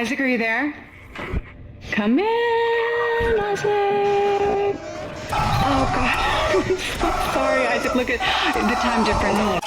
Isaac, are you there? Come in, Isaac. Oh, God. I'm so sorry, Isaac. Look at the time difference.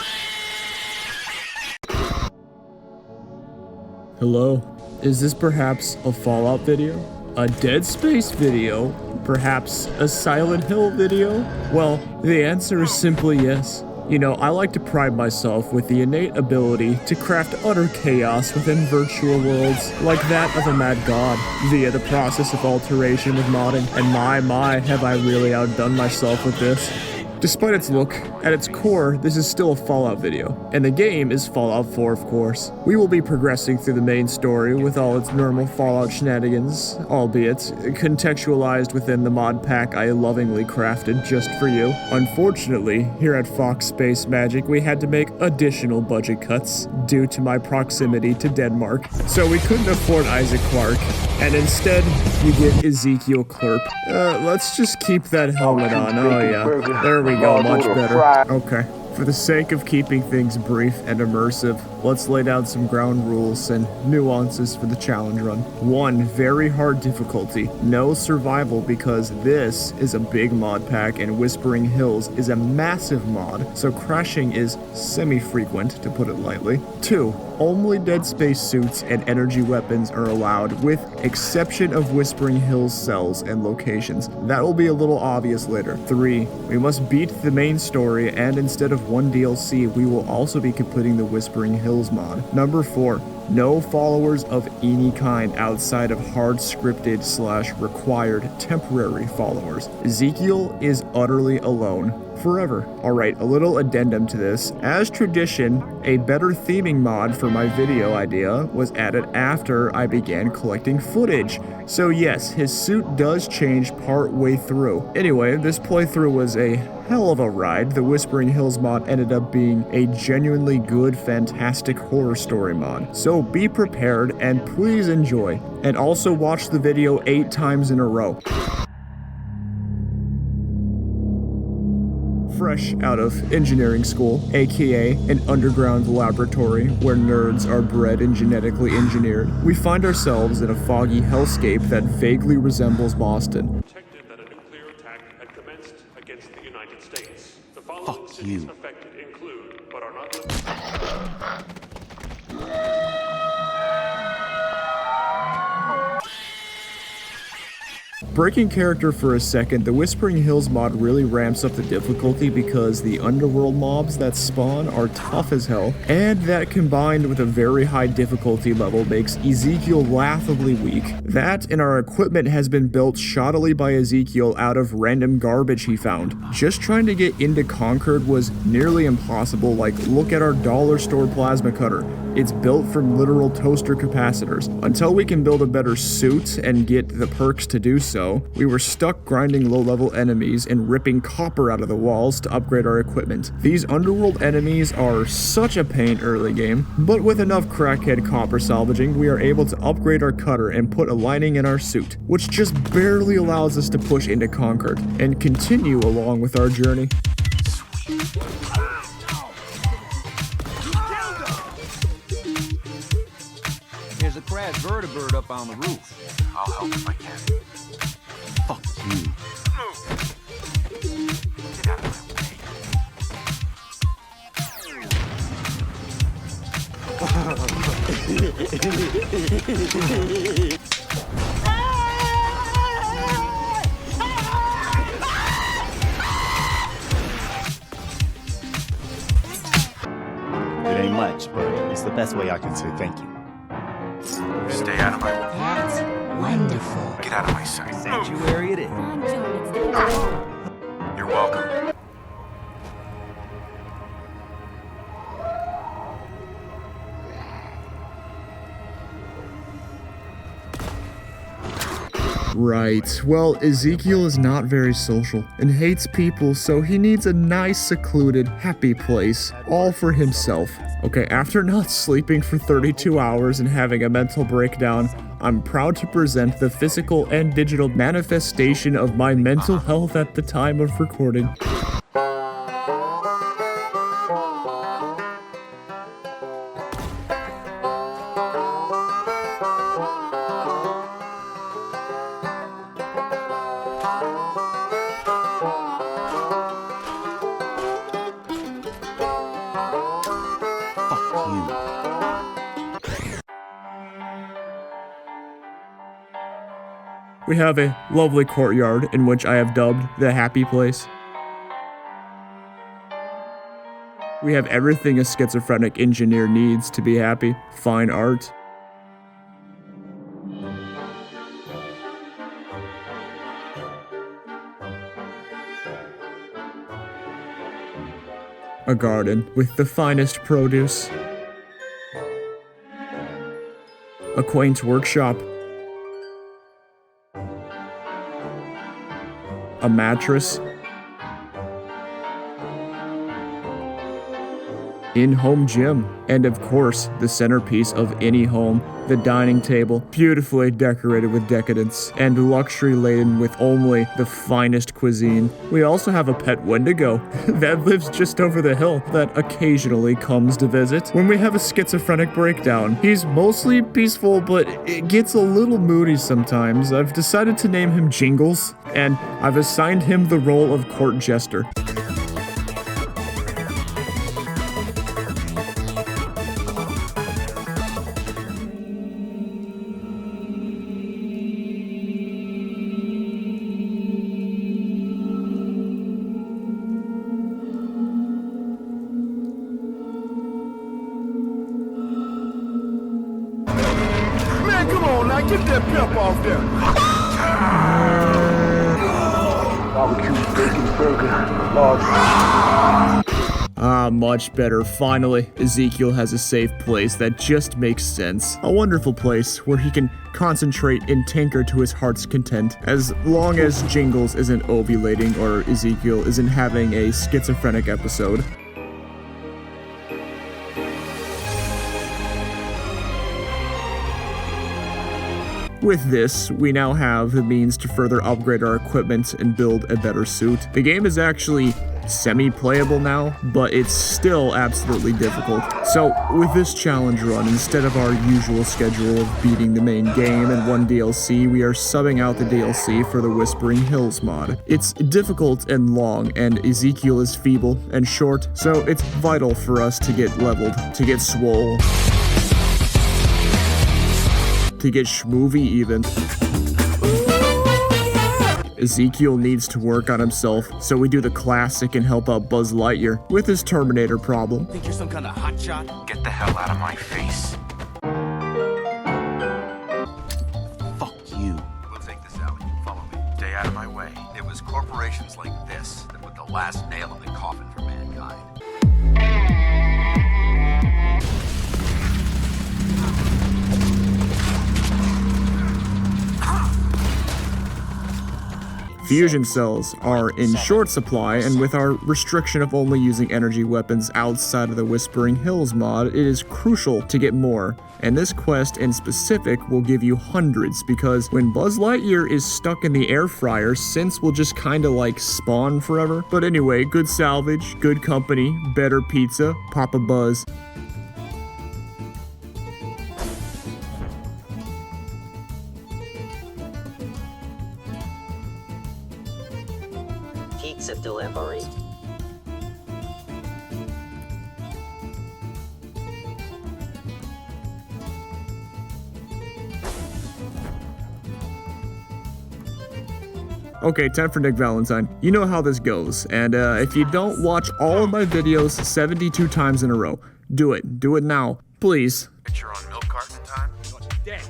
Hello? Is this perhaps a Fallout video? A Dead Space video? Perhaps a Silent Hill video? Well, the answer is simply yes. You know, I like to pride myself with the innate ability to craft utter chaos within virtual worlds, like that of a mad god, via the process of alteration with modding. And my, have I really outdone myself with this. Despite its look, at its core, this is still a Fallout video, and the game is Fallout 4, of course. We will be progressing through the main story with all its normal Fallout shenanigans, albeit contextualized within the mod pack I lovingly crafted just for you. Unfortunately, here at FoxSpaceMagik, we had to make additional budget cuts due to my proximity to Denmark, so we couldn't afford Isaac Clarke, and instead, you get Isaac Clarke. Let's just keep that helmet on. Oh yeah, there we go, much better. Okay. For the sake of keeping things brief and immersive, let's lay down some ground rules and nuances for the challenge run. 1, very hard difficulty. No survival because this is a big mod pack and Whispering Hills is a massive mod, so crashing is semi-frequent, to put it lightly. 2, only Dead Space suits and energy weapons are allowed, with exception of Whispering Hills cells and locations. That will be a little obvious later. 3, we must beat the main story, and instead of one DLC, we will also be completing the Whispering Hills mod. Number 4, no followers of any kind outside of hard scripted / required temporary followers. Ezekiel is utterly alone. Forever. Alright, a little addendum to this. As tradition, a better theming mod for my video idea was added after I began collecting footage. So yes, his suit does change part way through. Anyway, this playthrough was a hell of a ride. The Whispering Hills mod ended up being a genuinely good, fantastic horror story mod. So be prepared and please enjoy. And also watch the video 8 times in a row. Fresh out of engineering school, aka an underground laboratory where nerds are bred and genetically engineered, we find ourselves in a foggy hellscape that vaguely resembles Boston. Detected that a nuclear attack had commenced against the United States. The following cities affected include, but are not limited. Breaking character for a second, the Whispering Hills mod really ramps up the difficulty because the underworld mobs that spawn are tough as hell, and that combined with a very high difficulty level makes Ezekiel laughably weak. That and our equipment has been built shoddily by Ezekiel out of random garbage he found. Just trying to get into Concord was nearly impossible. Like, look at our dollar store plasma cutter. It's built from literal toaster capacitors. Until we can build a better suit and get the perks to do so, we were stuck grinding low-level enemies and ripping copper out of the walls to upgrade our equipment. These underworld enemies are such a pain early game, but with enough crackhead copper salvaging, we are able to upgrade our cutter and put a lining in our suit, which just barely allows us to push into Concord and continue along with our journey. There's a crashed vertibird up on the roof. I'll help if I can. Fuck you. Get out of my way. It ain't much, but it's the best way I can say thank you. Stay out of my way. That's wonderful. Get out of my sight. Sanctuary it is. You're welcome. Right, well, Ezekiel is not very social and hates people, so he needs a nice, secluded, happy place, all for himself. Okay, after not sleeping for 32 hours and having a mental breakdown, I'm proud to present the physical and digital manifestation of my mental health at the time of recording. We have a lovely courtyard in which I have dubbed the happy place. We have everything a schizophrenic engineer needs to be happy. Fine art. A garden with the finest produce. A quaint workshop. A mattress. In-home gym, and of course, the centerpiece of any home, the dining table, beautifully decorated with decadence, and luxury laden with only the finest cuisine. We also have a pet Wendigo that lives just over the hill that occasionally comes to visit. When we have a schizophrenic breakdown, he's mostly peaceful, but it gets a little moody sometimes. I've decided to name him Jingles, and I've assigned him the role of court jester. Come on now, get that pimp off there. Barbecue bacon burger, large. Ah, much better. Finally, Ezekiel has a safe place that just makes sense. A wonderful place where he can concentrate and tinker to his heart's content, as long as Jingles isn't ovulating or Ezekiel isn't having a schizophrenic episode. With this, we now have the means to further upgrade our equipment and build a better suit. The game is actually semi-playable now, but it's still absolutely difficult. So, with this challenge run, instead of our usual schedule of beating the main game and one DLC, we are subbing out the DLC for the Whispering Hills mod. It's difficult and long, and Ezekiel is feeble and short, so it's vital for us to get leveled, to get swole, to get schmoovy even. Ezekiel needs to work on himself, so we do the classic and help out Buzz Lightyear with his Terminator problem. Think you're some kind of hotshot? Get the hell out of my face. Fuck you. We'll take this alley. Follow me. Stay out of my way. It was corporations like this that put the last nail in the coffin for mankind. Fusion cells are in short supply, and with our restriction of only using energy weapons outside of the Whispering Hills mod, it is crucial to get more. And this quest in specific will give you hundreds, because when Buzz Lightyear is stuck in the air fryer, synths will just kinda like spawn forever. But anyway, good salvage, good company, better pizza, Papa Buzz. Pizza delivery. Okay, time for Nick Valentine. You know how this goes, and if you don't watch all of my videos 72 times in a row, do it. Do it now, please. Picture on milk carton time? Dead.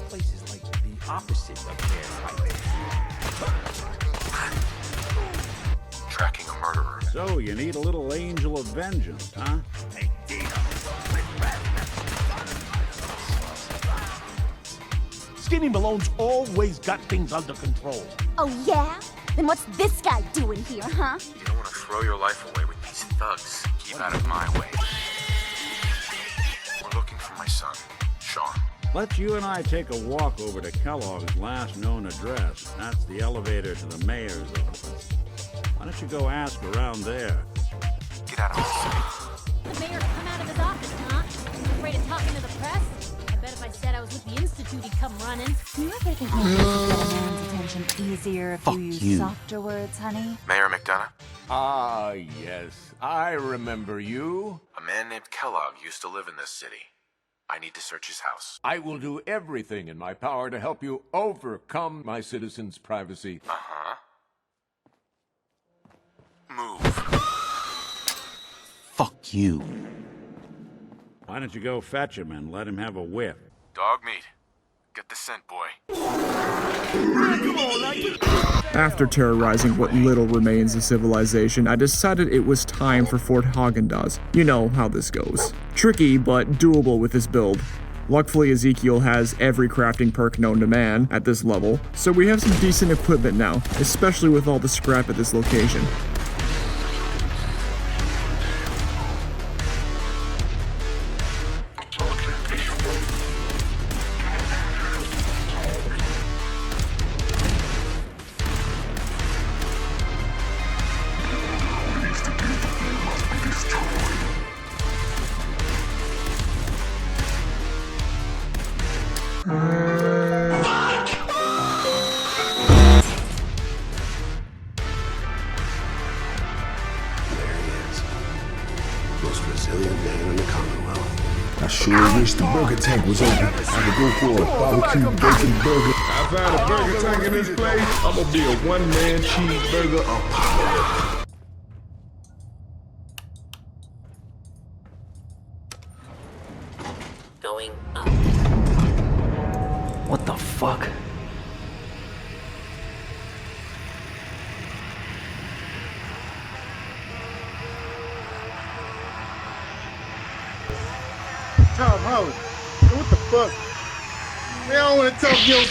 Places like the opposite of airtight. Tracking a murderer. So, you need a little angel of vengeance, huh? Skinny Malone's always got things under control. Oh, yeah? Then what's this guy doing here, huh? You don't want to throw your life away with these thugs. Keep out of my way. We're looking for my son, Sean. Let's you and I take a walk over to Kellogg's last known address. That's the elevator to the mayor's office. Why don't you go ask around there? Get out of my sight. The mayor come out of his office, huh? I'm afraid to talk with the Institute, he'd come running. Do you ever think maybe you could get a man's attention easier if you use softer words, honey? Mayor McDonough? Ah, yes. I remember you. A man named Kellogg used to live in this city. I need to search his house. I will do everything in my power to help you overcome my citizens' privacy. Uh-huh. Move. Fuck you. Why don't you go fetch him and let him have a whiff? Dog meat. Get the scent, boy. After terrorizing what little remains of civilization, I decided it was time for Fort Häagen-Dazs. You know how this goes. Tricky, but doable with this build. Luckily, Ezekiel has every crafting perk known to man at this level, so we have some decent equipment now, especially with all the scrap at this location. Most resilient man in the commonwealth. I sure wish the burger tank was open. I could go for a barbecue bacon burger. I found a burger tank in this place. I'm gonna be a one-man cheeseburger Apollo. Going up. What the fuck? Tom Holland. What the fuck? Man, I don't want to talk your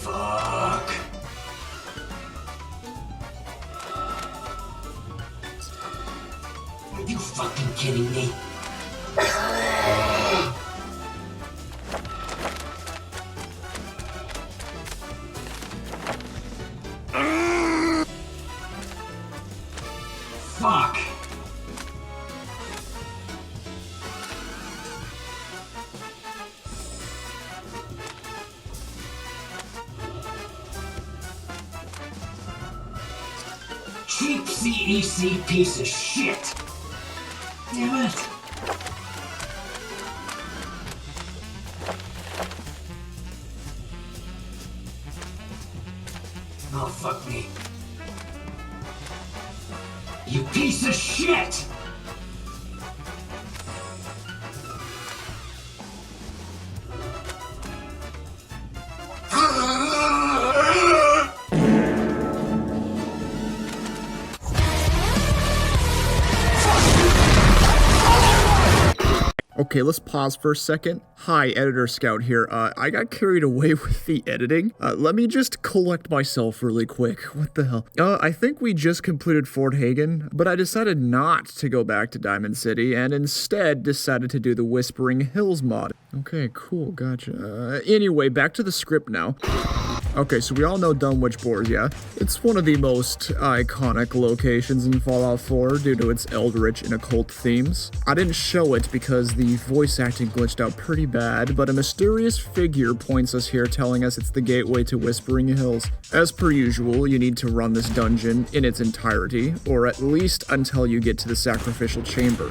Fuck. Are you fucking kidding me? Fuck. Cheap CEC piece of shit. Damn it. Oh, fuck me. You piece of shit! Okay, let's pause for a second. Hi, Editor Scout here. I got carried away with the editing. Let me just collect myself really quick. What the hell? I think we just completed Fort Hagen, but I decided not to go back to Diamond City and instead decided to do the Whispering Hills mod. Okay, cool, gotcha. Anyway, back to the script now. Okay, so we all know Dunwich Bores, yeah? It's one of the most iconic locations in Fallout 4 due to its eldritch and occult themes. I didn't show it because the voice acting glitched out pretty bad, but a mysterious figure points us here telling us it's the gateway to Whispering Hills. As per usual, you need to run this dungeon in its entirety, or at least until you get to the sacrificial chamber.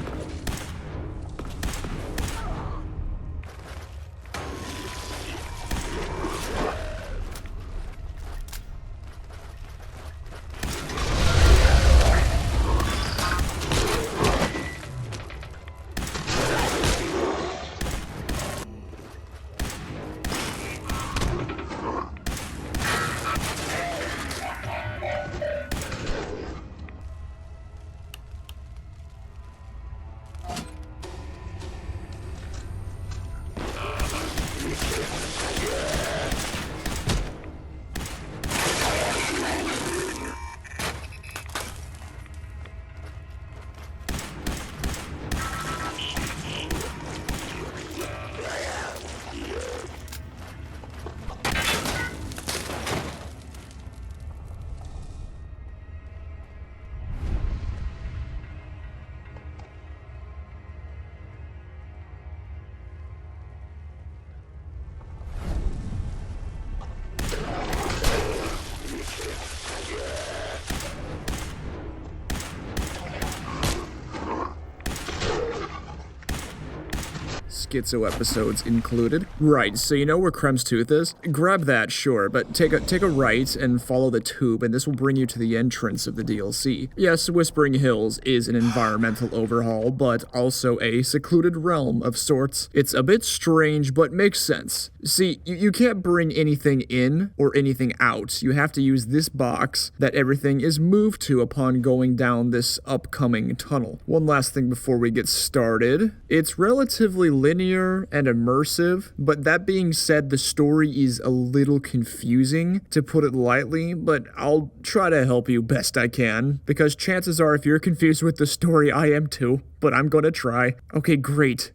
schizo episodes included. Right, so you know where Krem's tooth is? Grab that, sure, but take a right and follow the tube, and this will bring you to the entrance of the DLC. Yes, Whispering Hills is an environmental overhaul, but also a secluded realm of sorts. It's a bit strange, but makes sense. See, you can't bring anything in or anything out. You have to use this box that everything is moved to upon going down this upcoming tunnel. One last thing before we get started. It's relatively linear and immersive, but that being said, the story is a little confusing, to put it lightly, but I'll try to help you best I can, because chances are if you're confused with the story, I am too, but I'm gonna try. Okay, great.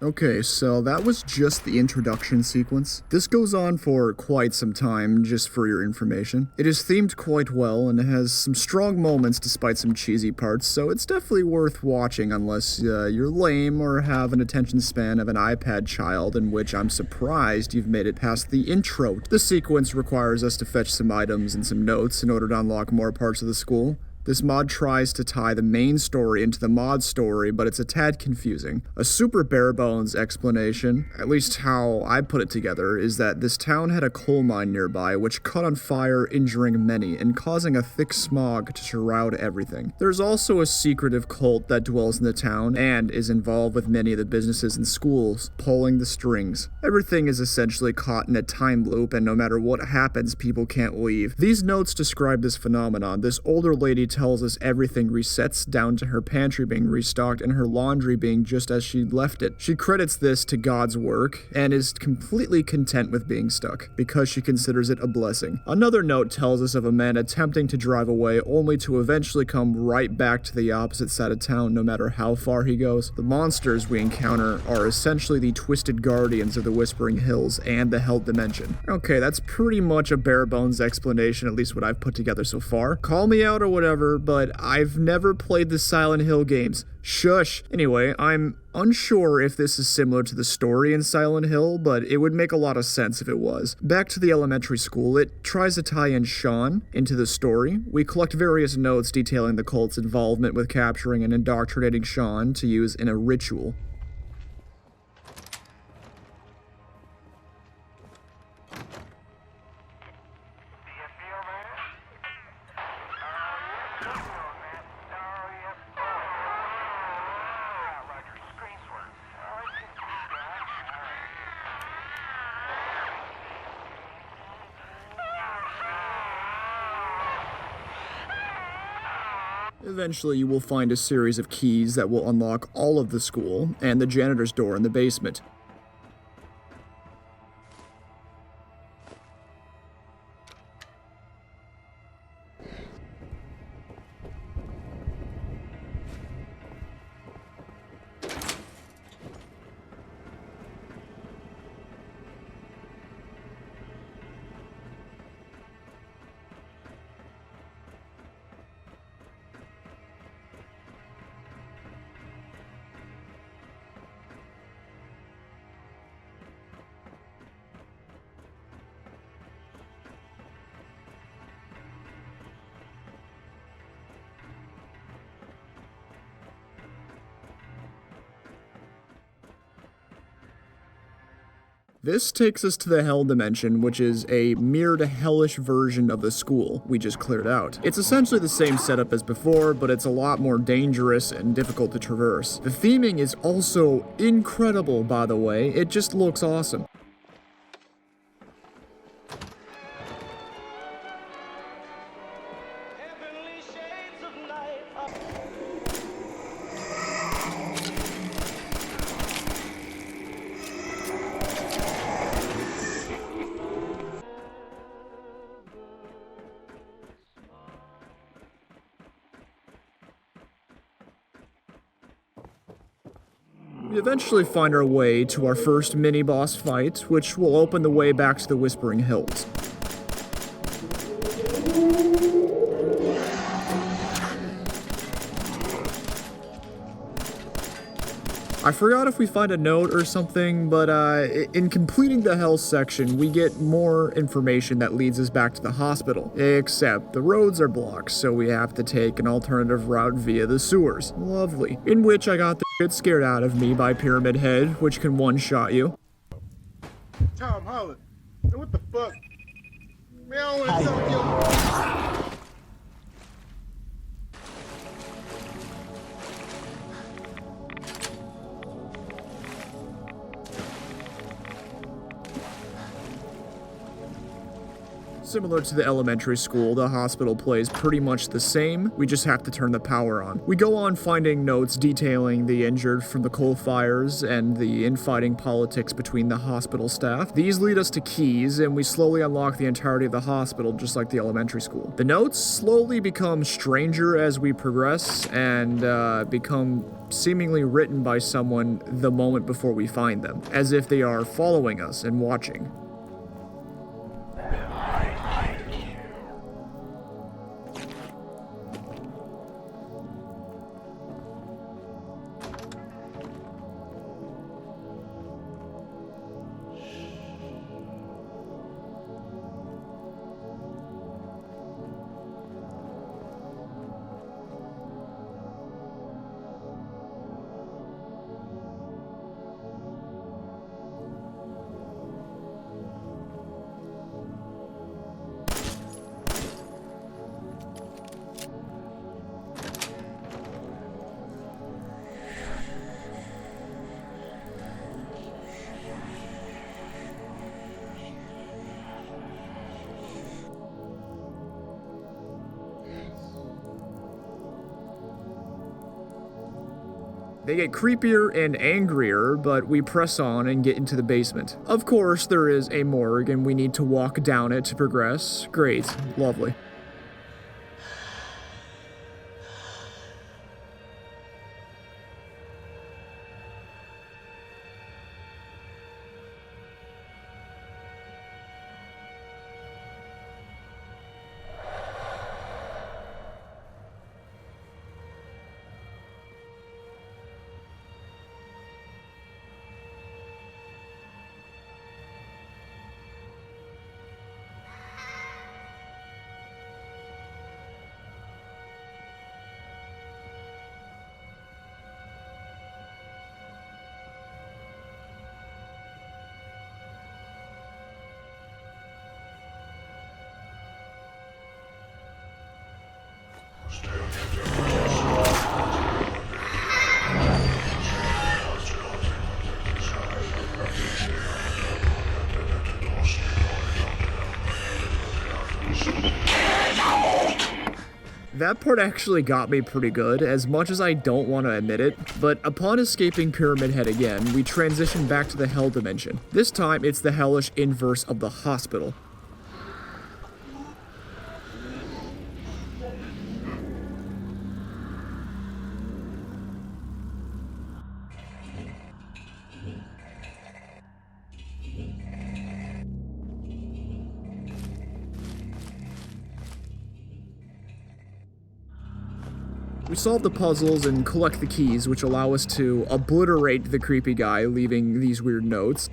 Okay, so that was just the introduction sequence. This goes on for quite some time, just for your information. It is themed quite well and has some strong moments despite some cheesy parts, so it's definitely worth watching unless you're lame or have an attention span of an iPad child, in which I'm surprised you've made it past the intro. The sequence requires us to fetch some items and some notes in order to unlock more parts of the school. This mod tries to tie the main story into the mod story, but it's a tad confusing. A super bare-bones explanation, at least how I put it together, is that this town had a coal mine nearby which caught on fire, injuring many, and causing a thick smog to shroud everything. There's also a secretive cult that dwells in the town, and is involved with many of the businesses and schools, pulling the strings. Everything is essentially caught in a time loop, and no matter what happens, people can't leave. These notes describe this phenomenon. This older lady tells us everything resets down to her pantry being restocked and her laundry being just as she left it. She credits this to God's work and is completely content with being stuck because she considers it a blessing. Another note tells us of a man attempting to drive away only to eventually come right back to the opposite side of town no matter how far he goes. The monsters we encounter are essentially the twisted guardians of the Whispering Hills and the Hell Dimension. Okay, that's pretty much a bare bones explanation, at least what I've put together so far. Call me out or whatever, but I've never played the Silent Hill games. Shush. Anyway, I'm unsure if this is similar to the story in Silent Hill, but it would make a lot of sense if it was. Back to the elementary school, it tries to tie in Sean into the story. We collect various notes detailing the cult's involvement with capturing and indoctrinating Sean to use in a ritual. Eventually, you will find a series of keys that will unlock all of the school and the janitor's door in the basement. This takes us to the Hell Dimension, which is a mirror to hellish version of the school we just cleared out. It's essentially the same setup as before, but it's a lot more dangerous and difficult to traverse. The theming is also incredible, by the way. It just looks awesome. We eventually find our way to our first mini-boss fight, which will open the way back to the Whispering Hills. I forgot if we find a note or something, but in completing the Hell section, we get more information that leads us back to the hospital. Except the roads are blocked, so we have to take an alternative route via the sewers. Lovely. In which I got the shit scared out of me by Pyramid Head, which can one-shot you. Tom Holland, what the fuck? Man, I don't want to tell you. Similar to the elementary school, the hospital plays pretty much the same, we just have to turn the power on. We go on finding notes detailing the injured from the coal fires and the infighting politics between the hospital staff. These lead us to keys, and we slowly unlock the entirety of the hospital, just like the elementary school. The notes slowly become stranger as we progress, and become seemingly written by someone the moment before we find them, as if they are following us and watching. They get creepier and angrier, but we press on and get into the basement. Of course, there is a morgue and we need to walk down it to progress. Great. Lovely. That part actually got me pretty good, as much as I don't want to admit it, but upon escaping Pyramid Head again, we transition back to the Hell dimension. This time, it's the hellish inverse of the hospital. We solve the puzzles and collect the keys, which allow us to obliterate the creepy guy, leaving these weird notes.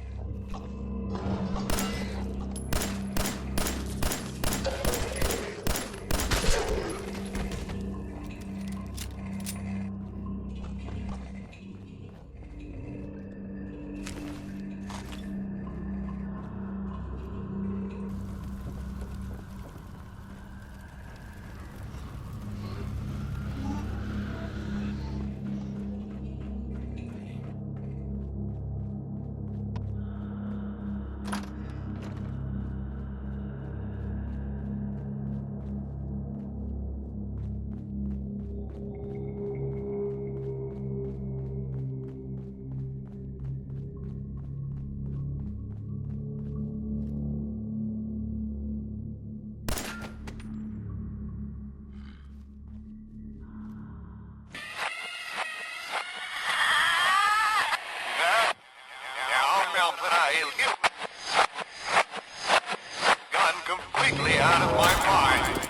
Gone completely out of my mind.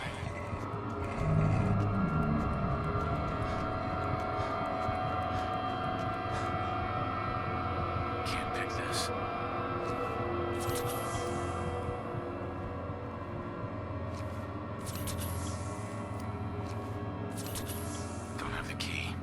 Can't pick this. Don't have the key.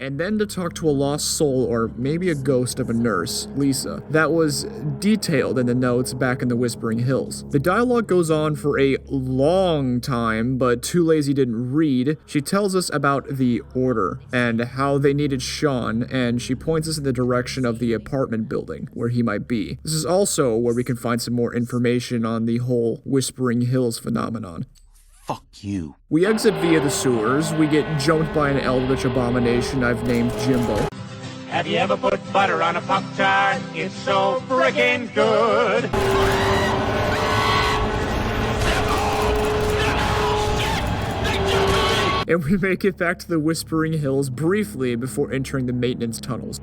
and then to talk to a lost soul or maybe a ghost of a nurse, Lisa, that was detailed in the notes back in the Whispering Hills. The dialogue goes on for a long time, but Too Lazy didn't read. She tells us about the Order and how they needed Sean, and she points us in the direction of the apartment building where he might be. This is also where we can find some more information on the whole Whispering Hills phenomenon. Fuck you. We exit via the sewers. We get jumped by an eldritch abomination I've named Jimbo. Have you ever put butter on a Pop-Tart? It's so frickin' good. And we make it back to the Whispering Hills briefly before entering the maintenance tunnels.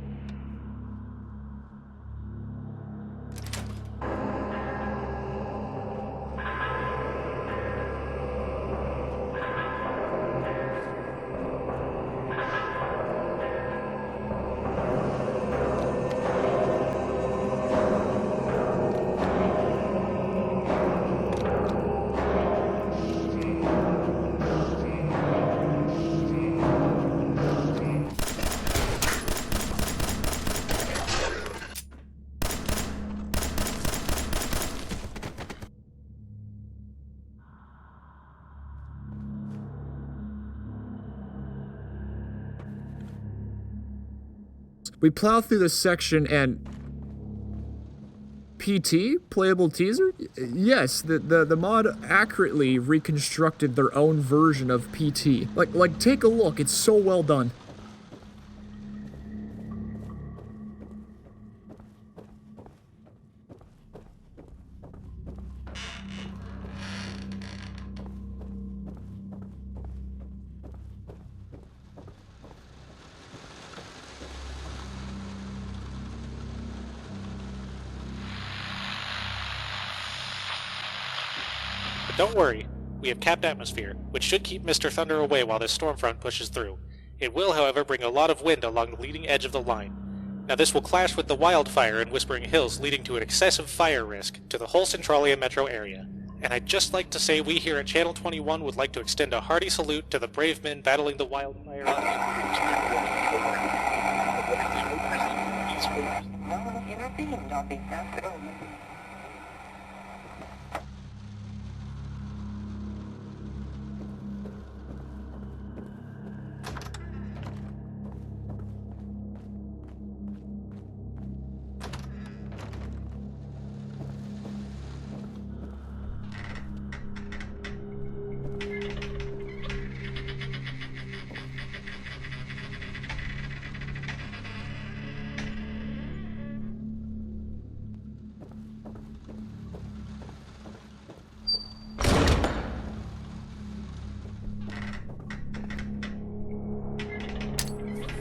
We plow through this section and... PT? Playable teaser? Yes, the mod accurately reconstructed their own version of PT. Like, take a look, it's so well done. But don't worry, we have capped atmosphere, which should keep Mr. Thunder away while this storm front pushes through. It will, however, bring a lot of wind along the leading edge of the line. Now this will clash with the wildfire in Whispering Hills, leading to an excessive fire risk to the whole Centralia metro area. And I'd just like to say we here at Channel 21 would like to extend a hearty salute to the brave men battling the wildfire.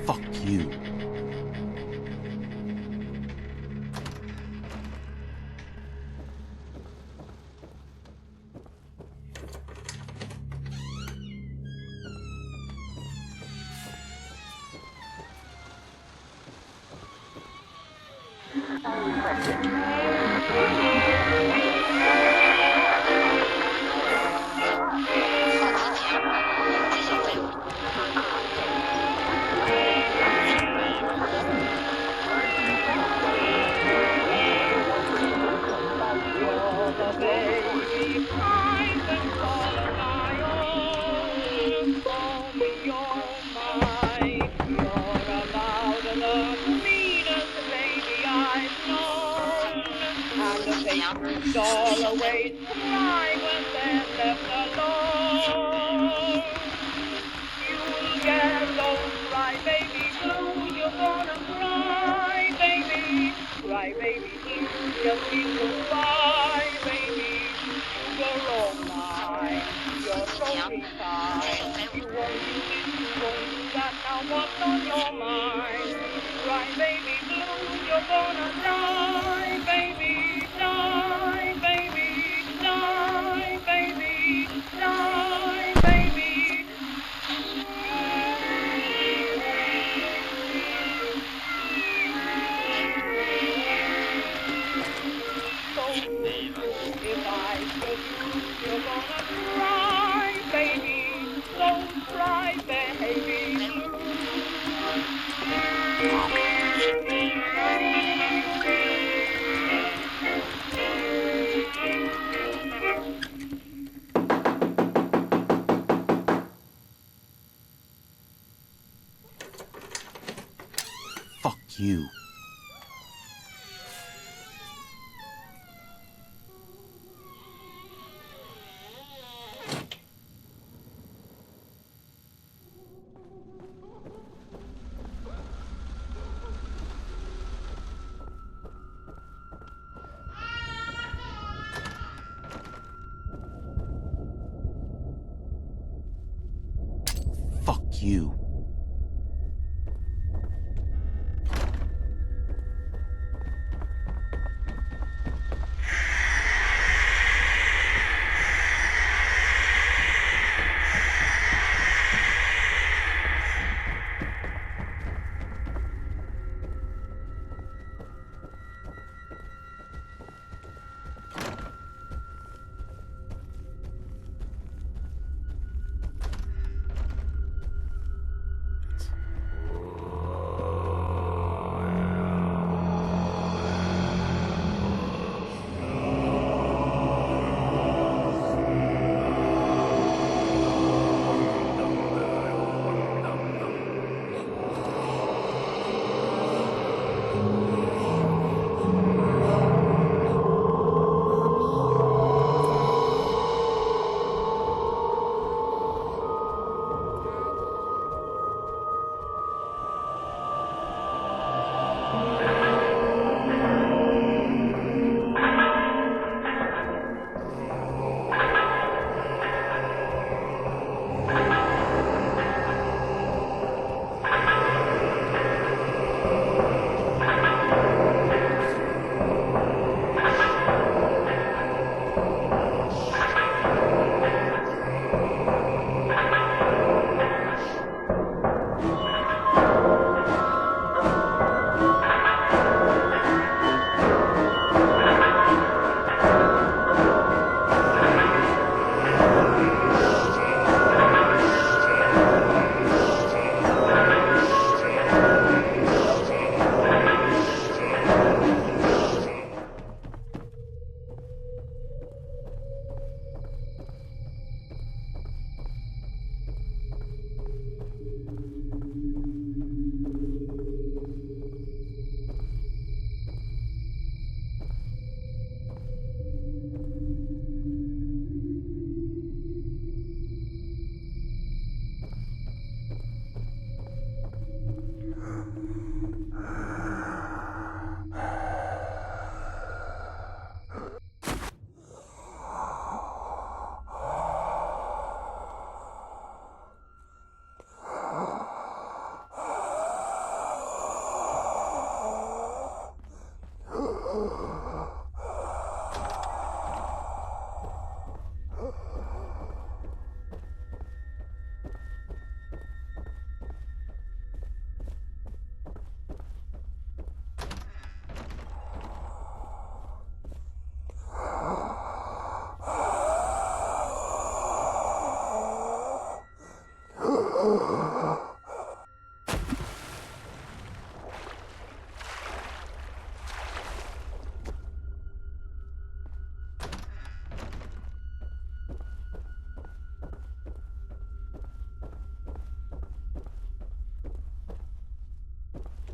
Fuck you. Always cry when they're left alone. You'll get those cry baby blue. You're gonna cry baby, blue. Just keep goodbye baby. You're all mine. You're so fine. You won't do that. Now what's on your mind? Cry baby blue. You're gonna die baby. Die, baby, die, baby, die, baby. So, if I told you, you're gonna cry, baby, don't cry, baby blue. you. Fuck you.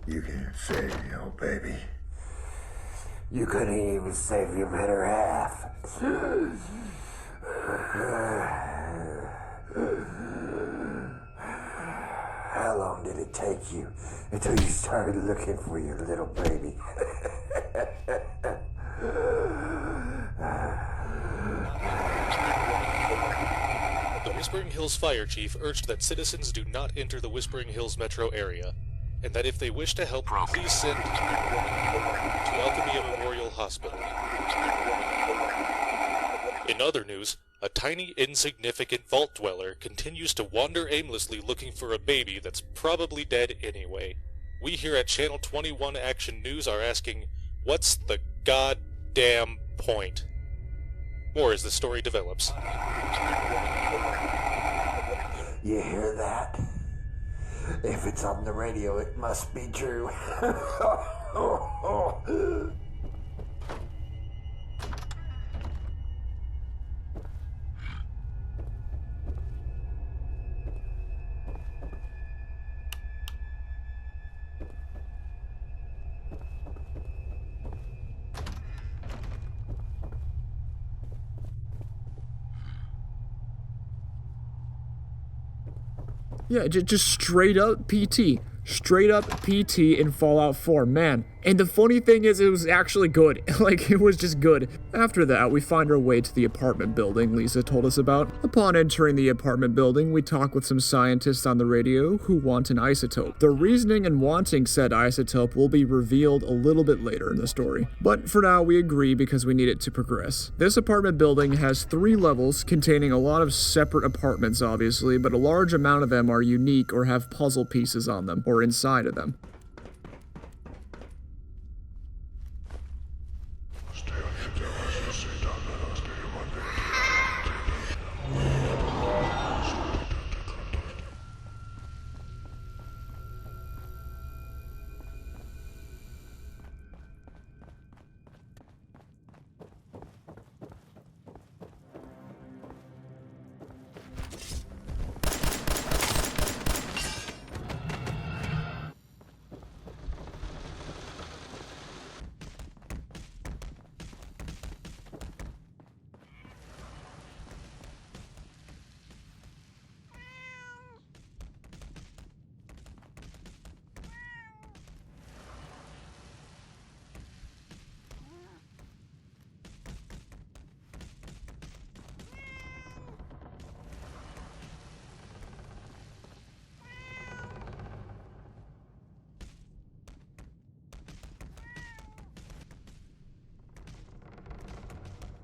You can't save me, oh baby. You couldn't even save your better half. How long did it take you until you started looking for your little baby? The Whispering Hills Fire Chief urged that citizens do not enter the Whispering Hills metro area, and that if they wish to help, please send to Alchemy Memorial Hospital. In other news, a tiny, insignificant vault dweller continues to wander aimlessly looking for a baby that's probably dead anyway. We here at Channel 21 Action News are asking, what's the goddamn point? More as the story develops. You hear that? If it's on the radio, it must be true. Yeah, just straight up PT. Straight up PT in Fallout 4, man. And the funny thing is, it was actually good. Like, it was just good. After that, we find our way to the apartment building Lisa told us about. Upon entering the apartment building, we talk with some scientists on the radio who want an isotope. The reasoning in wanting said isotope will be revealed a little bit later in the story. But for now, we agree because we need it to progress. This apartment building has 3 levels containing a lot of separate apartments, obviously, but a large amount of them are unique or have puzzle pieces on them, or inside of them.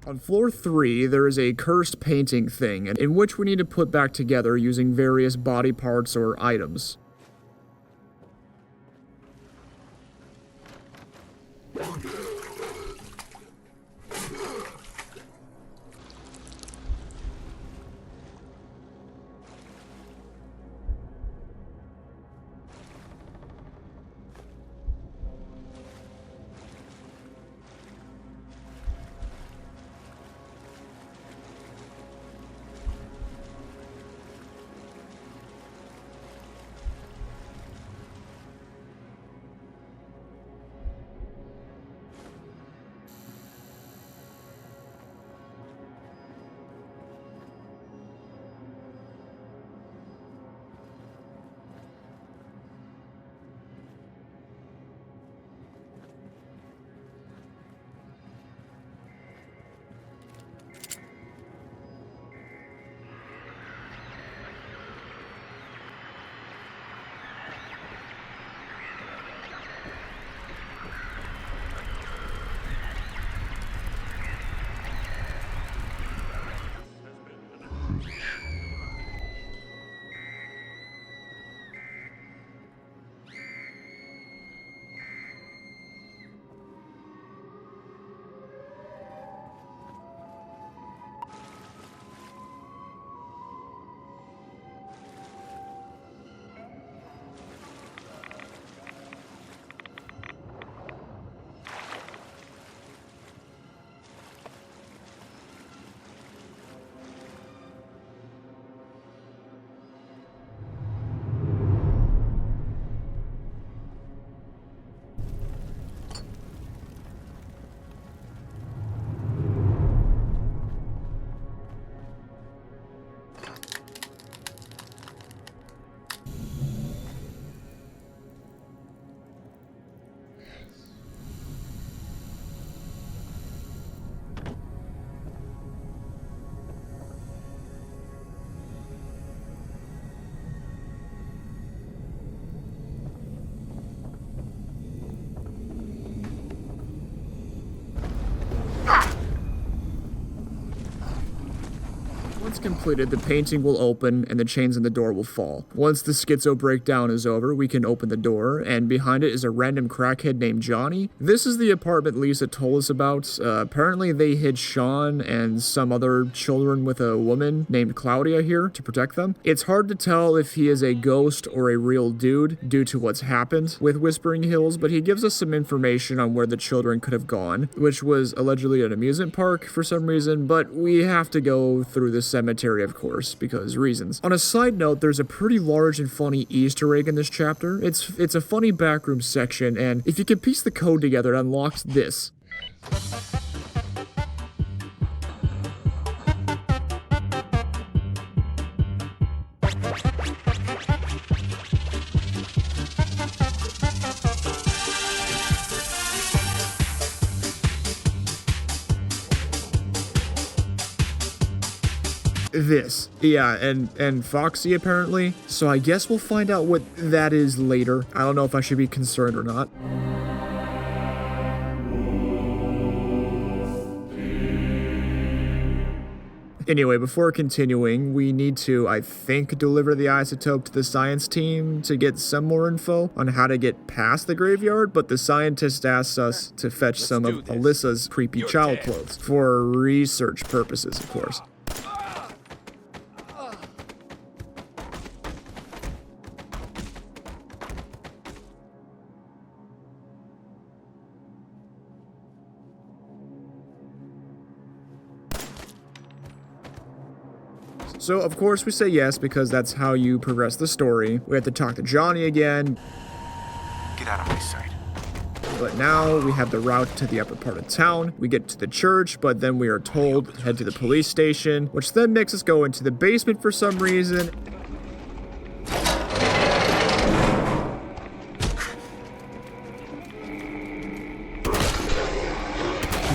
On floor 3, there is a cursed painting thing, in which we need to put back together using various body parts or items. Once completed, the painting will open and the chains on the door will fall. Once the schizo breakdown is over, we can open the door, and behind it is a random crackhead named Johnny. This is the apartment Lisa told us about. Apparently they hid Sean and some other children with a woman named Claudia here to protect them. It's hard to tell if he is a ghost or a real dude due to what's happened with Whispering Hills, but he gives us some information on where the children could have gone, which was allegedly an amusement park for some reason, but we have to go through the cemetery, of course, because reasons. On a side note, there's a pretty large and funny Easter egg in this chapter. It's a funny backroom section, and if you can piece the code together, it unlocks this. this. Yeah, and Foxy apparently. So I guess we'll find out what that is later. I don't know if I should be concerned or not. Anyway, before continuing, we need to, I think, deliver the isotope to the science team to get some more info on how to get past the graveyard, but the scientist asks us to fetch some of Alyssa's creepy child clothes for research purposes, of course. So, of course, we say yes because that's how you progress the story. We have to talk to Johnny again. Get out of my sight. But now we have the route to the upper part of town. We get to the church, but then we are told to head to the police station, which then makes us go into the basement for some reason.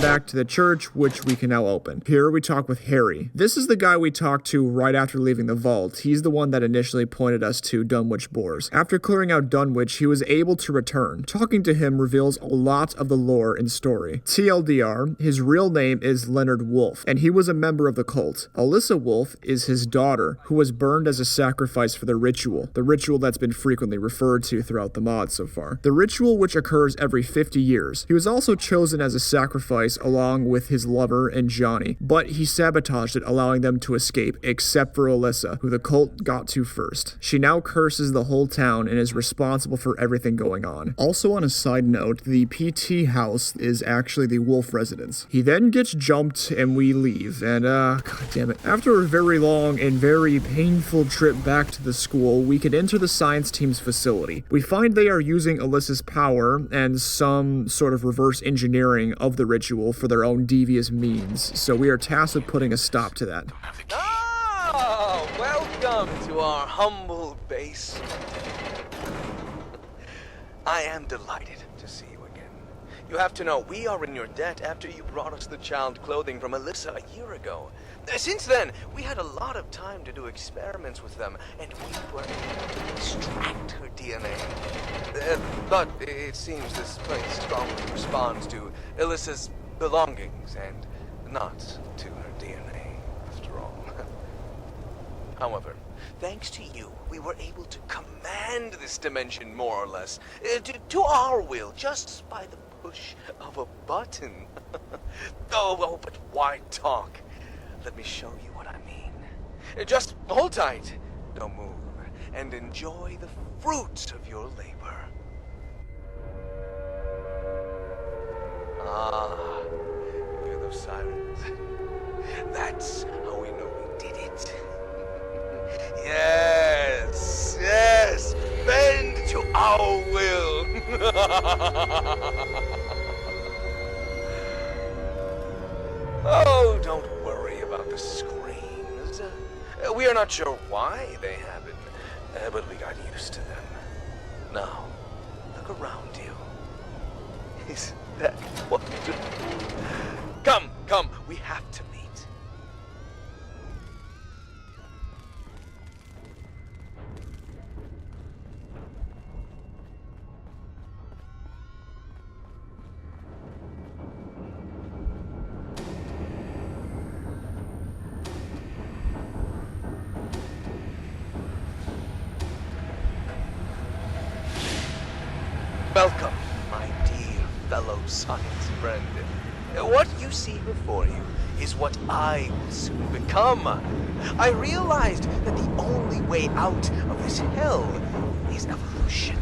Back to the church, which we can now open. Here we talk with Harry. This is the guy we talked to right after leaving the vault. He's the one that initially pointed us to Dunwich Boars. After clearing out Dunwich, he was able to return. Talking to him reveals a lot of the lore and story. TLDR, his real name is Leonard Wolf, and he was a member of the cult. Alyssa Wolf is his daughter, who was burned as a sacrifice for the ritual that's been frequently referred to throughout the mod so far. The ritual which occurs every 50 years. He was also chosen as a sacrifice along with his lover and Johnny, but he sabotaged it, allowing them to escape, except for Alyssa, who the cult got to first. She now curses the whole town and is responsible for everything going on. Also, on a side note, the PT house is actually the Wolf residence. He then gets jumped and we leave, and god damn it. After a very long and very painful trip back to the school, we can enter the science team's facility. We find they are using Alyssa's power and some sort of reverse engineering of the ritual for their own devious means, so we are tasked with putting a stop to that. Ah, welcome to our humble base. I am delighted to see you again. You have to know, we are in your debt after you brought us the child clothing from Alyssa a year ago. Since then, we had a lot of time to do experiments with them, and we were able to extract her DNA. But it seems this place strongly responds to Alyssa's belongings and not to her DNA, after all. However, thanks to you, we were able to command this dimension more or less, to our will, just by the push of a button. Oh, but why talk? Let me show you what I mean. Just hold tight, don't move, and enjoy the fruits of your labor. Ah, you hear those sirens? That's how we know we did it. Yes, yes, bend to our will. Oh, don't worry about the screams. We are not sure why they happen, but we got used to them. Now, look around you. Is that wonderful? Come, we have to meet. Welcome, my dear fellow science friend. What you see before you is what I will soon become. I realized that the only way out of this hell is evolution.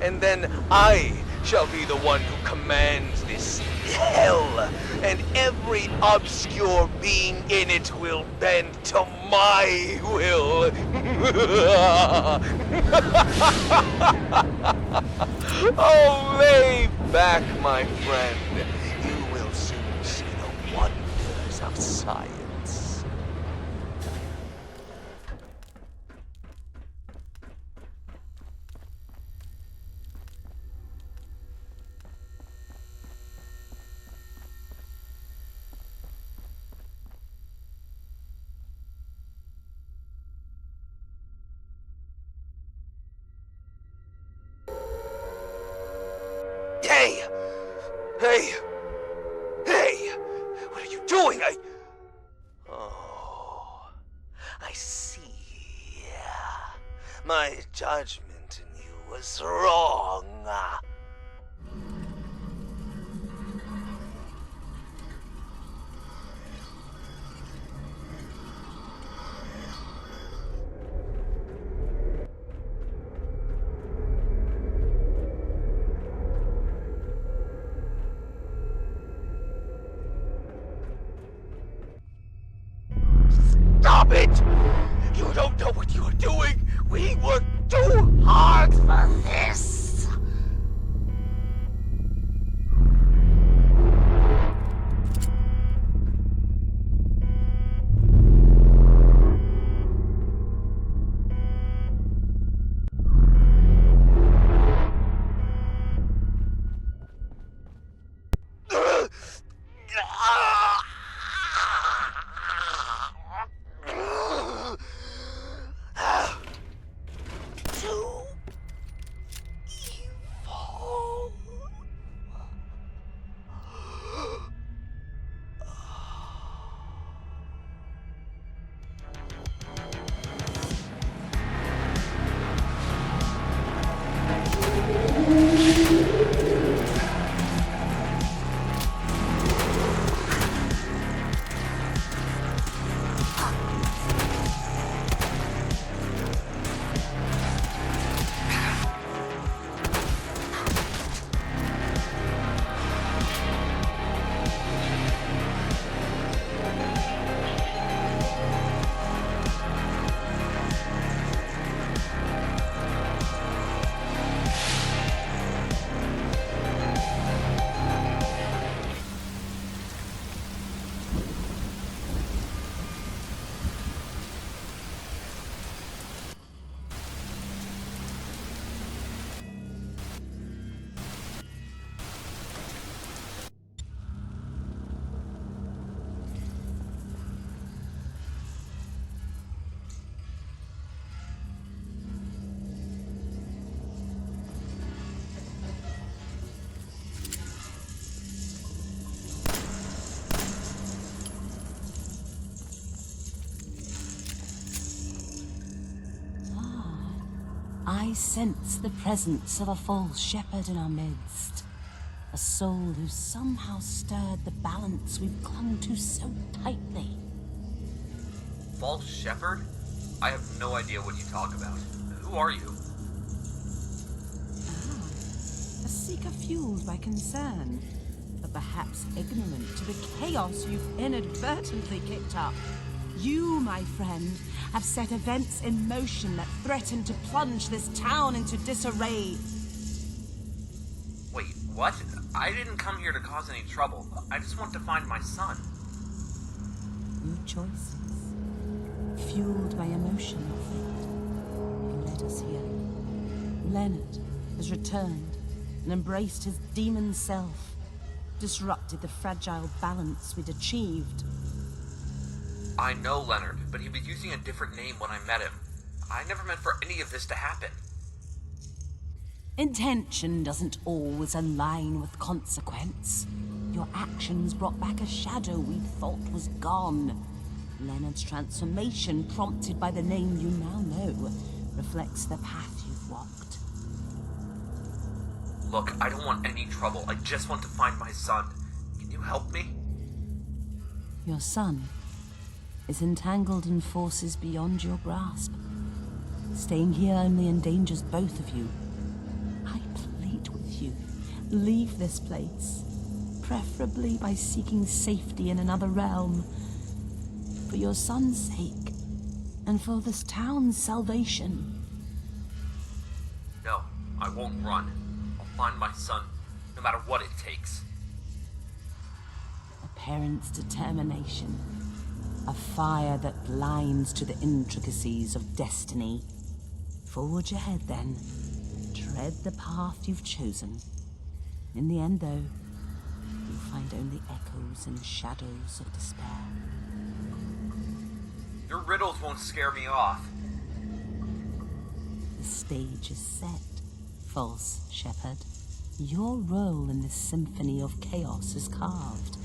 And then I shall be the one who commands this hell, and every obscure being in it will bend to my will. Oh, lay back, my friend. You will soon see the wonders of science. Hey! Hey! Hey! What are you doing? Oh, I see. My judgment in you was wrong. Stop it! You don't know what you're doing! We worked too hard for this! I sense the presence of a false shepherd in our midst. A soul who somehow stirred the balance we've clung to so tightly. False shepherd? I have no idea what you talk about. Who are you? A seeker fueled by concern, but perhaps ignorant to the chaos you've inadvertently kicked up. You, my friend, have set events in motion that threaten to plunge this town into disarray. Wait, what? I didn't come here to cause any trouble. I just want to find my son. Your choices, fueled by emotion or fate, led us here. Leonard has returned and embraced his demon self, disrupted the fragile balance we'd achieved. I know Leonard, but he was using a different name when I met him. I never meant for any of this to happen. Intention doesn't always align with consequence. Your actions brought back a shadow we thought was gone. Leonard's transformation, prompted by the name you now know, reflects the path you've walked. Look, I don't want any trouble. I just want to find my son. Can you help me? Your son is entangled in forces beyond your grasp. Staying here only endangers both of you. I plead with you, leave this place, preferably by seeking safety in another realm. For your son's sake, and for this town's salvation. No, I won't run. I'll find my son, no matter what it takes. A parent's determination. A fire that blinds to the intricacies of destiny. Forge ahead, then. Tread the path you've chosen. In the end, though, you'll find only echoes and shadows of despair. Your riddles won't scare me off. The stage is set, false shepherd. Your role in this symphony of chaos is carved.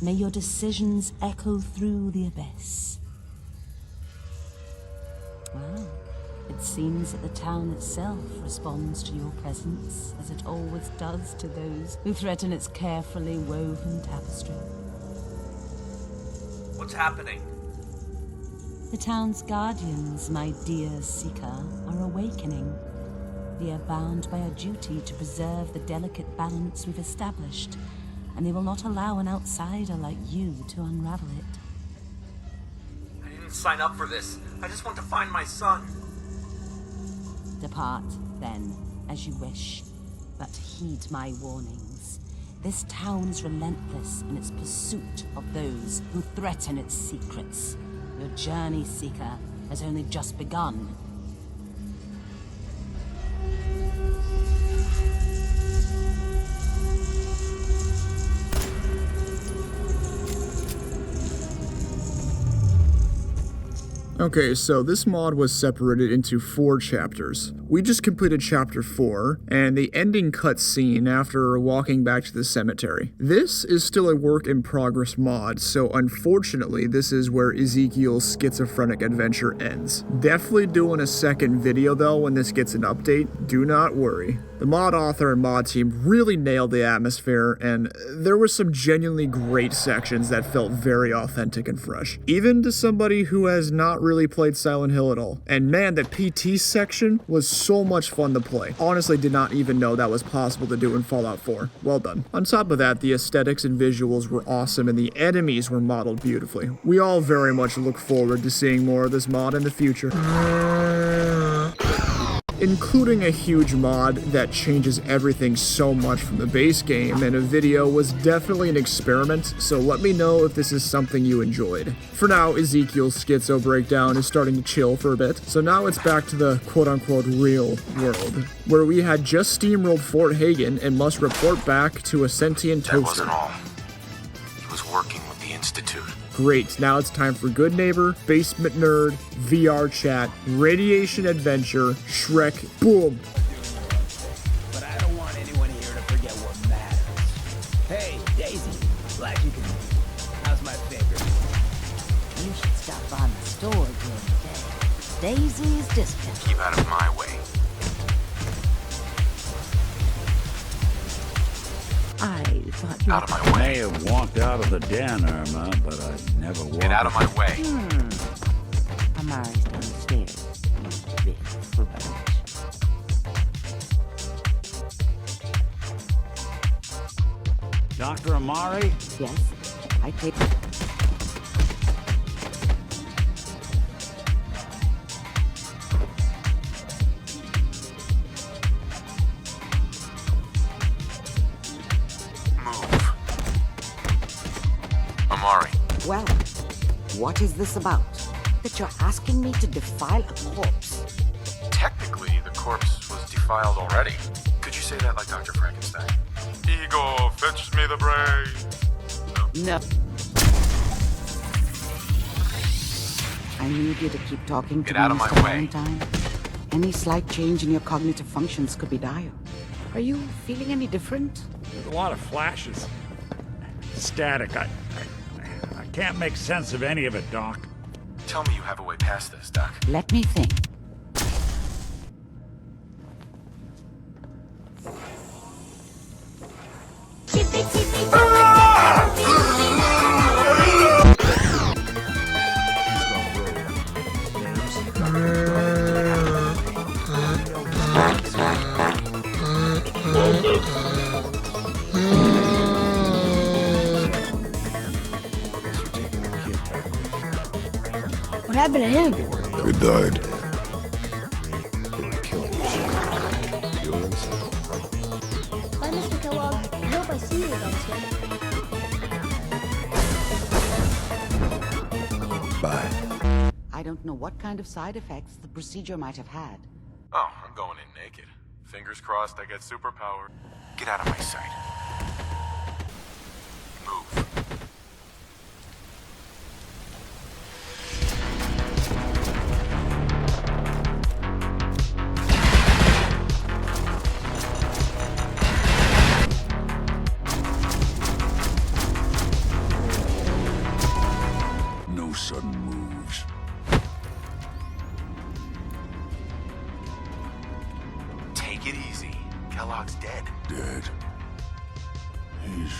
May your decisions echo through the abyss. Well, it seems that the town itself responds to your presence, as it always does to those who threaten its carefully woven tapestry. What's happening? The town's guardians, my dear Seeker, are awakening. They are bound by a duty to preserve the delicate balance we've established, and they will not allow an outsider like you to unravel it. I didn't sign up for this. I just want to find my son. Depart, then, as you wish, but heed my warnings. This town is relentless in its pursuit of those who threaten its secrets. Your journey, Seeker, has only just begun. Okay, so this mod was separated into 4 chapters. We just completed chapter 4, and the ending cutscene after walking back to the cemetery. This is still a work in progress mod, so unfortunately this is where Ezekiel's schizophrenic adventure ends. Definitely doing a second video though when this gets an update, do not worry. The mod author and mod team really nailed the atmosphere, and there were some genuinely great sections that felt very authentic and fresh. Even to somebody who has not really played Silent Hill at all. And man, the PT section was so much fun to play. Honestly, did not even know that was possible to do in Fallout 4. Well done. On top of that, the aesthetics and visuals were awesome, and the enemies were modeled beautifully. We all very much look forward to seeing more of this mod in the future. Including a huge mod that changes everything so much from the base game, and a video was definitely an experiment, so let me know if this is something you enjoyed. For now, Ezekiel's schizo breakdown is starting to chill for a bit, so now it's back to the quote-unquote real world, where we had just steamrolled Fort Hagen and must report back to a sentient toaster. That wasn't all. He was working with the Institute. Great, now it's time for Good Neighbor, Basement Nerd, VR Chat, Radiation Adventure, Shrek, boom! But I don't want anyone here to forget what matters. Hey, Daisy, glad you can. How's my finger? You should stop by the store during the day. Daisy's discount. Keep out of my way. I thought you Out of my way. May have walked out of the den, Irma, but I never walked. Get out of my way. Amari's downstairs. Big fruit. Dr. Amari? Yes, I take. Amari. Well, what is this about? That you're asking me to defile a corpse? Technically, the corpse was defiled already. Could you say that like Dr. Frankenstein? Igor, fetch me the brain. No. I need you to keep talking to Get out me, of my Mr. way. Valentine. Any slight change in your cognitive functions could be dire. Are you feeling any different? There's a lot of flashes. Static. I can't make sense of any of it, Doc. Tell me you have a way past this, Doc. Let me think. What happened to him? He died. Bye, Mr. Kellogg. I hope I see you again soon. Bye. I don't know what kind of side effects the procedure might have had. Oh, I'm going in naked. Fingers crossed I get superpower. Get out of my sight. Move. dead. He's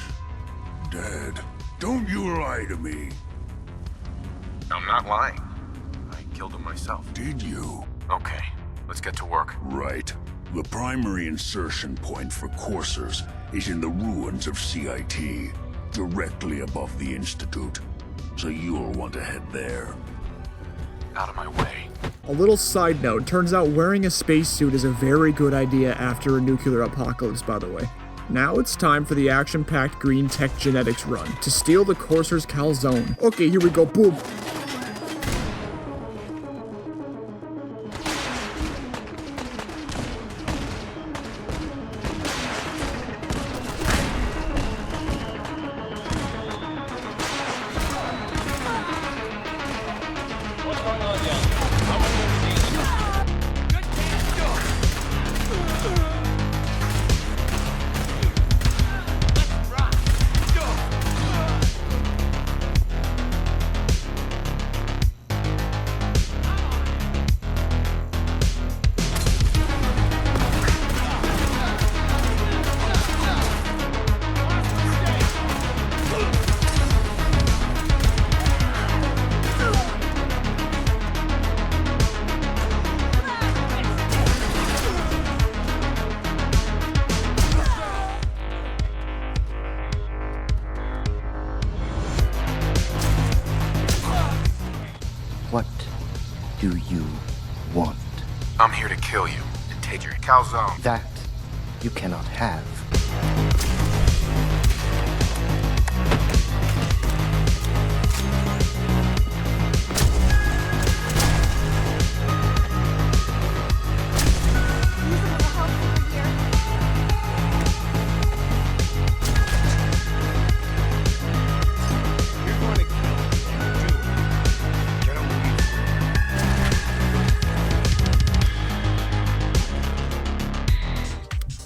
dead. Don't you lie to me. I'm not lying. I killed him myself. Did you? Okay, let's get to work. Right. The primary insertion point for coursers is in the ruins of CIT, directly above the Institute. So you'll want to head there. Out of my way. A little side note, turns out wearing a spacesuit is a very good idea after a nuclear apocalypse, by the way. Now it's time for the action-packed green tech genetics run to steal the Courser's calzone. Okay, here we go, boom! What do you want? I'm here to kill you and take your calzone. That you cannot have.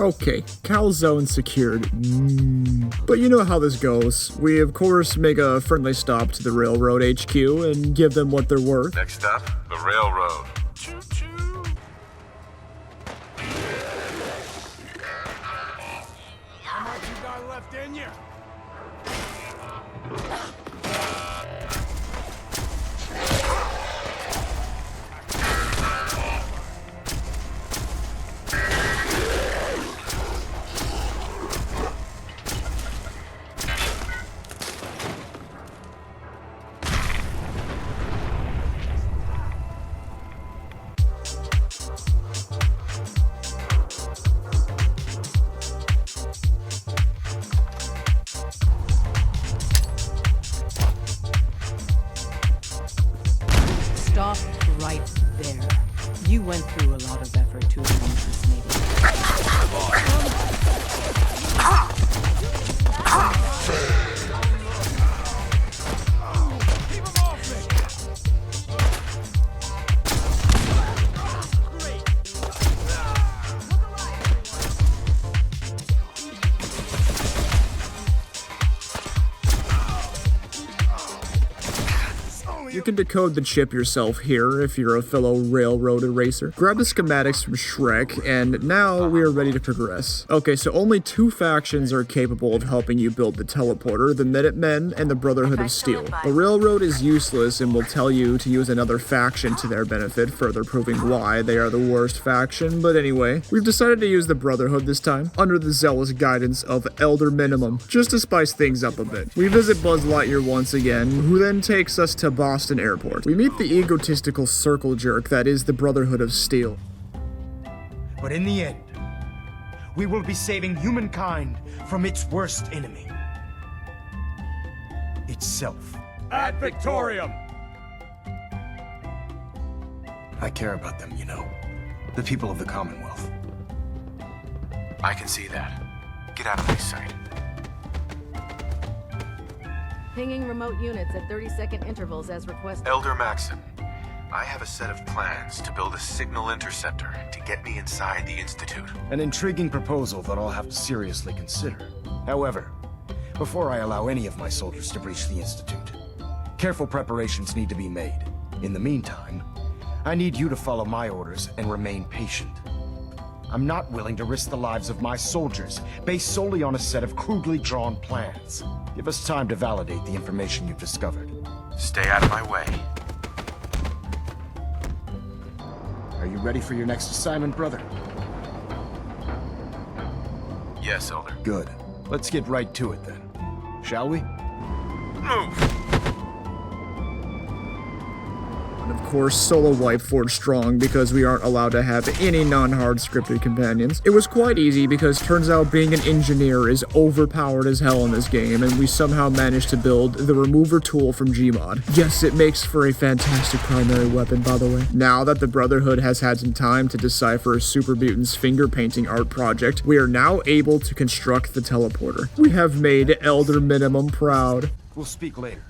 Okay, calzone secured. But you know how this goes. We of course make a friendly stop to the railroad HQ and give them what they're worth. Next up, the railroad. How much you got left in you? Stop right there. You went through a lot of effort to arrange this meeting. You can decode the chip yourself here if you're a fellow railroad racer. Grab the schematics from Shrek, and now we are ready to progress. Okay, so only two factions are capable of helping you build the teleporter, the Minutemen and the Brotherhood of Steel. The railroad is useless and will tell you to use another faction to their benefit, further proving why they are the worst faction, but anyway, we've decided to use the Brotherhood this time, under the zealous guidance of Elder Minimum, just to spice things up a bit. We visit Buzz Lightyear once again, who then takes us to Boston Airport. We meet the egotistical circle jerk that is the Brotherhood of Steel. But in the end, we will be saving humankind from its worst enemy. Itself. Ad Victoriam! I care about them, you know. The people of the Commonwealth. I can see that. Get out of my sight. Pinging remote units at 30-second intervals as requested. Elder Maxim, I have a set of plans to build a signal interceptor to get me inside the Institute. An intriguing proposal that I'll have to seriously consider. However, before I allow any of my soldiers to breach the Institute, careful preparations need to be made. In the meantime, I need you to follow my orders and remain patient. I'm not willing to risk the lives of my soldiers, based solely on a set of crudely drawn plans. Give us time to validate the information you've discovered. Stay out of my way. Are you ready for your next assignment, brother? Yes, Elder. Good. Let's get right to it then. Shall we? Move! Of course, solo wipe Ford strong because we aren't allowed to have any non-hard scripted companions. It was quite easy because turns out being an engineer is overpowered as hell in this game, and we somehow managed to build the remover tool from Gmod. Yes, it makes for a fantastic primary weapon, by the way. Now that the Brotherhood has had some time to decipher a Super Mutant's finger painting art project, we are now able to construct the teleporter. We have made Elder Minimum proud. We'll speak later.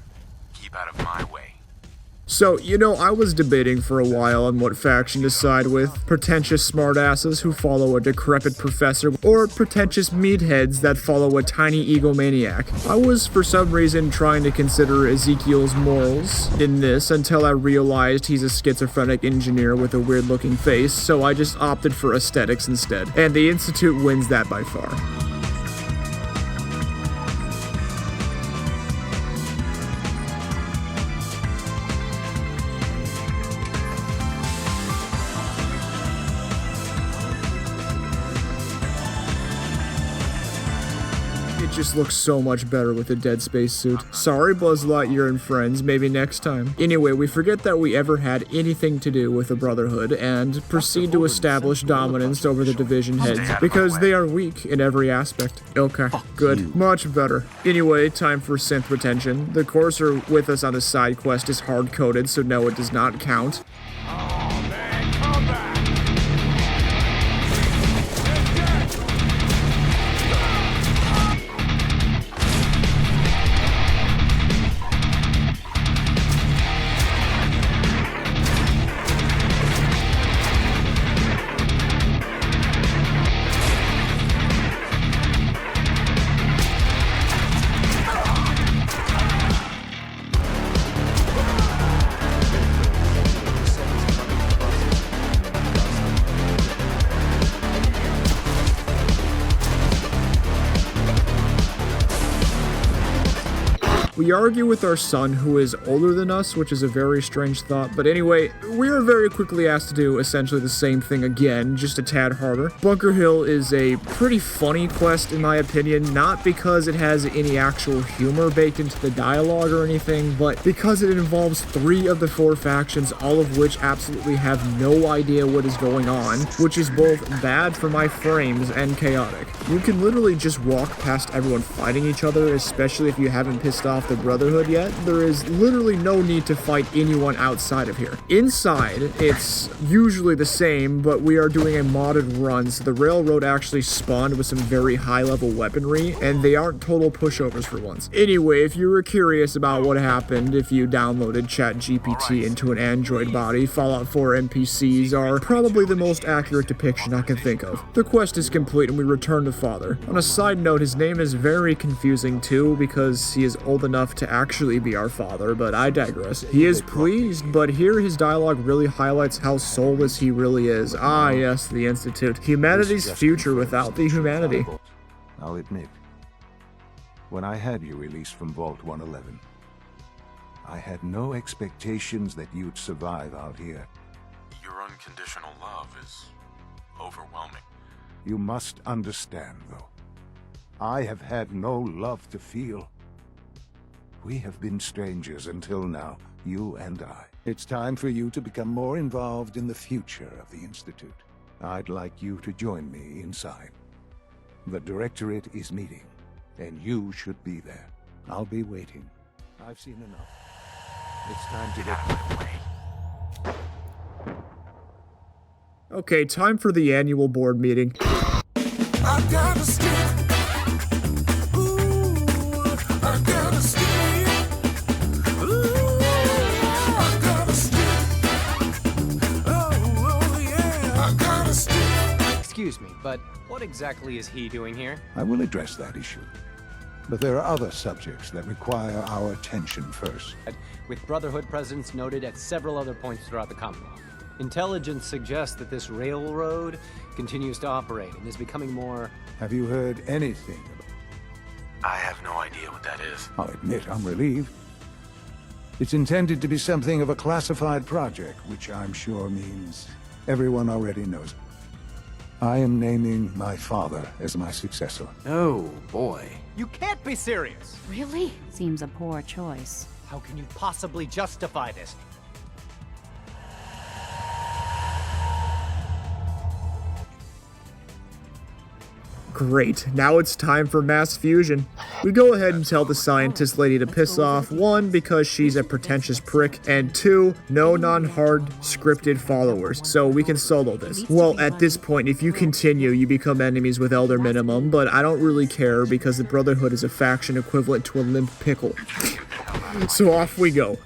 Keep out of my way. So, you know, I was debating for a while on what faction to side with. Pretentious smartasses who follow a decrepit professor, or pretentious meatheads that follow a tiny egomaniac. I was, for some reason, trying to consider Ezekiel's morals in this until I realized he's a schizophrenic engineer with a weird-looking face, so I just opted for aesthetics instead. And the Institute wins that by far. Just looks so much better with a Dead Space suit. Sorry, Buzz Lightyear and friends, maybe next time. Anyway, we forget that we ever had anything to do with the Brotherhood and proceed to establish dominance over the division heads because they are weak in every aspect. Okay, good. Much better. Anyway, time for synth retention. The courser with us on the side quest is hard-coded, so no, it does not count. We argue with our son, who is older than us, which is a very strange thought, but anyway, we are very quickly asked to do essentially the same thing again, just a tad harder. Bunker Hill is a pretty funny quest in my opinion, not because it has any actual humor baked into the dialogue or anything, but because it involves 3 of the 4 factions, all of which absolutely have no idea what is going on, which is both bad for my frames and chaotic. You can literally just walk past everyone fighting each other, especially if you haven't pissed off the Brotherhood yet. There is literally no need to fight anyone outside of here. Inside, it's usually the same, but we are doing a modded run, so the railroad actually spawned with some very high-level weaponry, and they aren't total pushovers for once. Anyway, if you were curious about what happened if you downloaded ChatGPT into an Android body, Fallout 4 NPCs are probably the most accurate depiction I can think of. The quest is complete and we return to Father. On a side note, his name is very confusing too, because he is old enough to actually be our father, but I digress. He is pleased, but here his dialogue really highlights how soulless he really is. Ah yes, the Institute. Humanity's future without the humanity. I'll admit, when I had you released from Vault 111, I had no expectations that you'd survive out here. Your unconditional love is overwhelming. You must understand, though. I have had no love to feel. We have been strangers until now, you and I. It's time for you to become more involved in the future of the Institute. I'd like you to join me inside. The Directorate is meeting, and you should be there. I'll be waiting. I've seen enough. It's time to get out of my way. Okay, time for the annual board meeting. I gotta stick. I gotta stick. I gotta stick. Oh yeah, I gotta stick. Excuse me, but what exactly is he doing here? I will address that issue. But there are other subjects that require our attention first. With Brotherhood presence noted at several other points throughout the Commonwealth. Intelligence suggests that this railroad continues to operate and is becoming more... Have you heard anything? I have no idea what that is. I'll admit I'm relieved. It's intended to be something of a classified project, which I'm sure means everyone already knows. I am naming my father as my successor. Oh, boy. You can't be serious! Really? Seems a poor choice. How can you possibly justify this? Great, now it's time for mass fusion. We go ahead and tell the scientist lady to piss off, 1, because she's a pretentious prick, and 2, no non-hard scripted followers, so we can solo this. Well, at this point, if you continue, you become enemies with Elder Minimum, but I don't really care because the Brotherhood is a faction equivalent to a limp pickle. So off we go.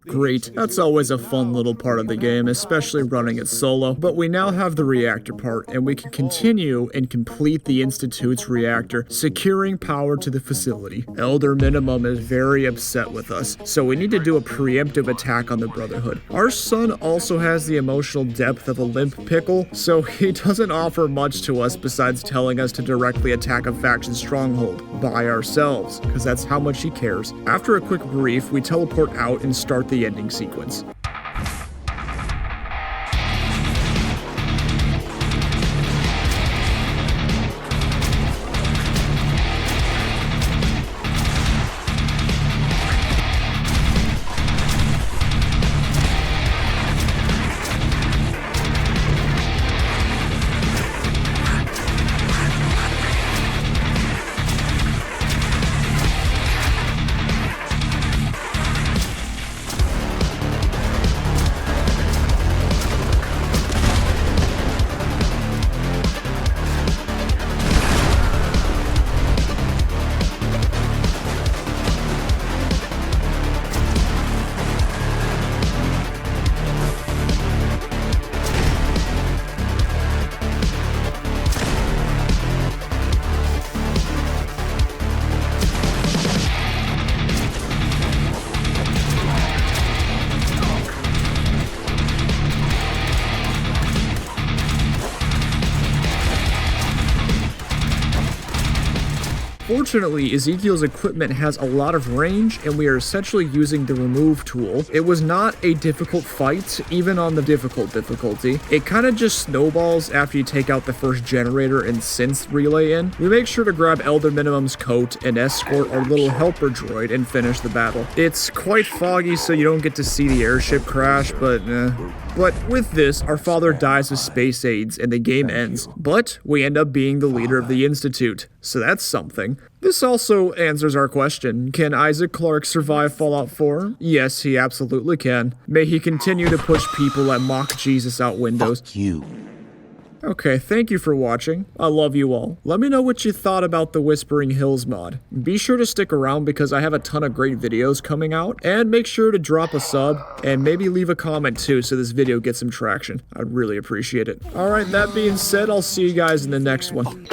Great, that's always a fun little part of the game, especially running it solo, but we now have the reactor part, and we can continue and complete the Institute's reactor, securing power to the facility. Elder Minimum is very upset with us, so we need to do a preemptive attack on the Brotherhood. Our son also has the emotional depth of a limp pickle, so he doesn't offer much to us besides telling us to directly attack a faction stronghold by ourselves, because that's how much he cares. After a quick brief, we teleport out and start the ending sequence. Fortunately, Ezekiel's equipment has a lot of range, and we are essentially using the remove tool. It was not a difficult fight, even on the difficult difficulty. It kind of just snowballs after you take out the first generator and synth relay in. We make sure to grab Elder Minimum's coat and escort our little helper droid and finish the battle. It's quite foggy, so you don't get to see the airship crash, but But with this, our father dies of space AIDS and the game ends, but we end up being the leader of the Institute, so that's something. This also answers our question, can Isaac Clarke survive Fallout 4? Yes, he absolutely can. May he continue to push people that mock Jesus out windows. Fuck you. Okay, thank you for watching. I love you all. Let me know what you thought about the Whispering Hills mod. Be sure to stick around because I have a ton of great videos coming out. And make sure to drop a sub and maybe leave a comment too so this video gets some traction. I'd really appreciate it. Alright, that being said, I'll see you guys in the next one.